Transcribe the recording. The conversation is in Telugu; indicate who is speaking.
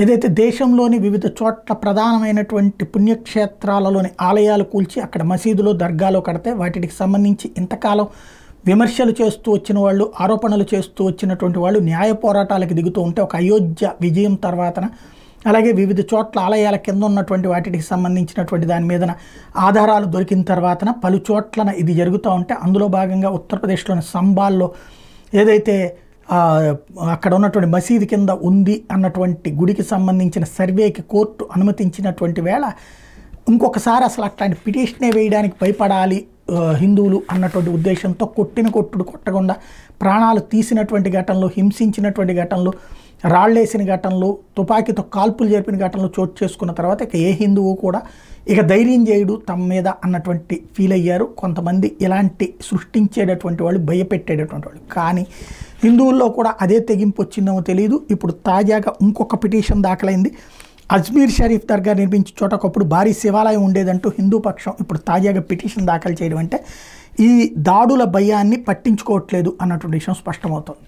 Speaker 1: ఏదైతే దేశంలోని వివిధ చోట్ల ప్రధానమైనటువంటి పుణ్యక్షేత్రాలలోని ఆలయాలు కూల్చి అక్కడ మసీదులు దర్గాలు కడితే వాటికి సంబంధించి ఇంతకాలం విమర్శలు చేస్తూ వచ్చిన వాళ్ళు, ఆరోపణలు చేస్తూ వచ్చినటువంటి వాళ్ళు న్యాయ పోరాటాలకు దిగుతూ ఉంటే ఒక అయోధ్య విజయం తర్వాతన, అలాగే వివిధ చోట్ల ఆలయాల కింద ఉన్నటువంటి వాటికి సంబంధించినటువంటి దాని మీదన ఆధారాలు దొరికిన తర్వాతన పలు చోట్లన ఇది జరుగుతూ ఉంటే అందులో భాగంగా ఉత్తరప్రదేశ్లోని సంబాల్లో ఏదైతే అక్కడ ఉన్నటువంటి మసీదు కింద ఉంది అన్నటువంటి గుడికి సంబంధించిన సర్వేకి కోర్టు అనుమతించినటువంటి వేళ ఇంకొకసారి అసలు అట్లాంటి పిటిషనే వేయడానికి భయపడాలి హిందువులు అన్నటువంటి ఉద్దేశంతో కొట్టిన కొట్టుడు కొట్టకుండా ప్రాణాలు తీసినటువంటి ఘటనలు, హింసించినటువంటి ఘటనలు, రాళ్ళేసిన ఘటనలు, తుపాకీతో కాల్పులు జరిపిన ఘటనలు చోటు చేసుకున్న తర్వాత ఇక ఏ హిందువు కూడా ఇక ధైర్యం చేయడు తమ మీద అన్నటువంటి ఫీల్ అయ్యారు. కొంతమంది ఇలాంటి సృష్టించేటటువంటి వాళ్ళు, భయపెట్టేటటువంటి వాళ్ళు. కానీ హిందువుల్లో కూడా అదే తెగింపు వచ్చిందేమో తెలియదు. ఇప్పుడు తాజాగా ఇంకొక పిటిషన్ దాఖలైంది. అజ్మీర్ షరీఫ్ దర్గా నిర్మించే చోట ఒకప్పుడు భారీ శివాలయం ఉండేదంటూ హిందూ పక్షం ఇప్పుడు తాజాగా పిటిషన్ దాఖలు చేయడం అంటే ఈ దాడుల భయాన్ని పట్టించుకోవట్లేదు అన్నటువంటి విషయం స్పష్టమవుతోంది.